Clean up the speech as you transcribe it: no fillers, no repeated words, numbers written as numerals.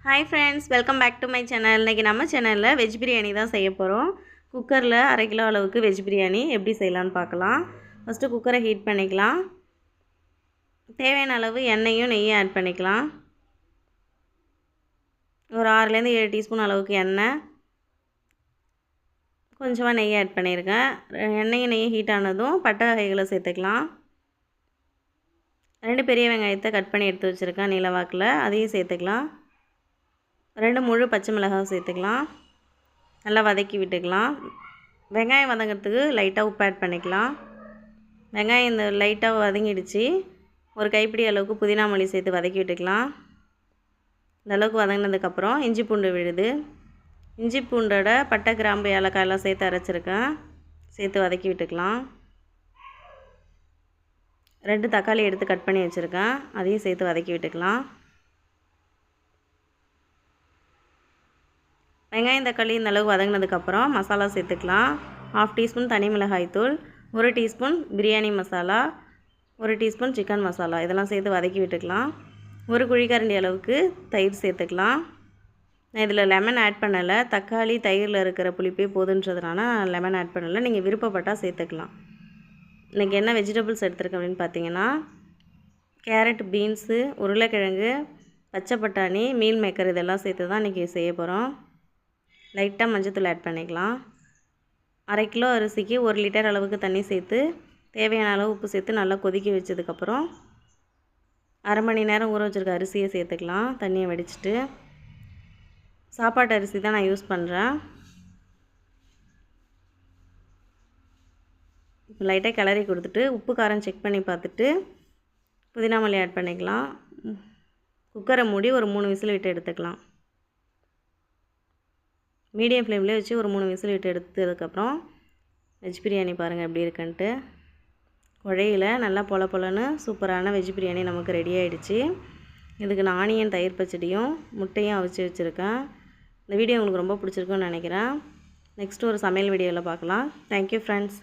Hi friends, welcome back to my channel. இன்னைக்கு நம்ம சேனல்ல வெஜ் பிரியாணி தான் செய்ய போறோம். குக்கர்ல 1/2 கிலோ அளவுக்கு வெஜ் பிரியாணி எப்படி செய்யலாம்னு பார்க்கலாம். ஃபர்ஸ்ட் குக்கரை ஹீட் பண்ணிக்கலாம். தேவையான அளவு எண்ணெயும் நெய்யும் ஆட் பண்ணிக்கலாம். ஒரு 6 ல இருந்து 7 டீஸ்பூன் அளவுக்கு எண்ணெய். கொஞ்சமா நெய் ஆட் பண்ணிருக்கேன். எண்ணெயும் நெய்யும் ஹீட் ஆனதும் பட்டை வகைகளை சேர்த்துக்கலாம். 2 பெரிய வெங்காயத்தை கட் பண்ணி எடுத்து வச்சிருக்கேன் நீல வாக்குல. அதையும் சேர்த்துக்கலாம். 2 முழு பச்சை மிளகாய் சேர்த்துக்கலாம். நல்லா வதக்கி விட்டுக்கலாம். வெங்காயம் வதங்கிறதுக்கு லைட்டாக உப்பு ஆட் பண்ணிக்கலாம். வெங்காயம் இந்த லைட்டாக வதங்கிடுச்சு. ஒரு கைப்பிடி அளவுக்கு புதினா மல்லி சேர்த்து வதக்கி விட்டுக்கலாம். இந்த அளவுக்கு வதங்கினதுக்கப்புறம் இஞ்சி பூண்டு விழுது. இஞ்சி பூண்டோட பட்டை கிராம்பு ஏலக்காயெல்லாம் சேர்த்து அரைச்சிருக்கேன். சேர்த்து வதக்கி விட்டுக்கலாம். 2 தக்காளி எடுத்து கட் பண்ணி வச்சுருக்கேன். அதையும் சேர்த்து வதக்கி விட்டுக்கலாம். வெங்காயம் தக்காளி இந்த அளவுக்கு வதங்கினதுக்கப்புறம் மசாலா சேர்த்துக்கலாம். 1/2 டீஸ்பூன் தனி மிளகாய் தூள், 1 teaspoon biryani masala, 1 teaspoon chicken masala இதெல்லாம் சேர்த்து வதக்கி விட்டுக்கலாம். 1 குழிக்கரண்டி அளவுக்கு தயிர் சேர்த்துக்கலாம். நான் இதில் லெமன் ஆட் பண்ணலை. தக்காளி தயிரில் இருக்கிற புளிப்பே போதுன்றதுனால நான் லெமன் ஆட் பண்ணலை. நீங்கள் விருப்பப்பட்டால் சேர்த்துக்கலாம். இன்றைக்கி என்ன வெஜிடபிள்ஸ் எடுத்துருக்கேன் அப்படின்னு பார்த்தீங்கன்னா, கேரட், பீன்ஸு, உருளைக்கிழங்கு, பச்சை பட்டாணி, மீல் மேக்கர் இதெல்லாம் சேர்த்து தான் இன்றைக்கி செய்ய போகிறோம். லைட்டாக மஞ்சத்தூள் ஆட் பண்ணிக்கலாம். 1/2 கிலோ அரிசிக்கு 1 லிட்டர் அளவுக்கு தண்ணி சேர்த்து தேவையான அளவு உப்பு சேர்த்து நல்லா கொதிக்க வச்சதுக்கப்புறம் 1/2 மணி நேரம் ஊற வச்சுருக்க அரிசியை சேர்த்துக்கலாம். தண்ணியை வடிச்சிட்டு சாப்பாட்டு அரிசி தான் நான் யூஸ் பண்ணுறேன். இப்போ லைட்டாக கிளறி கொடுத்துட்டு உப்பு காரம் செக் பண்ணி பார்த்துட்டு புதினா மல்லி ஆட் பண்ணிக்கலாம். குக்கரை மூடி ஒரு 3 விசில் விட்டு எடுத்துக்கலாம். மீடியம் ஃப்ளேம்லேயே வச்சு ஒரு 3 விசில் விட்டு எடுத்ததுக்கப்புறம் வெஜ் பிரியாணி பாருங்கள் எப்படி இருக்குன்ட்டு. குழையில நல்லா பொல பொலன்னு சூப்பரான வெஜ் பிரியாணி நமக்கு ரெடி ஆகிடுச்சு. இதுக்கு நான் ஆனியன் தயிர் பச்சடியும் முட்டையும் அவிச்சு வச்சுருக்கேன். இந்த வீடியோ உங்களுக்கு ரொம்ப பிடிச்சிருக்குன்னு நினைக்கிறேன். நெக்ஸ்ட்டு ஒரு சமையல் வீடியோவில் பார்க்கலாம். Thank you friends.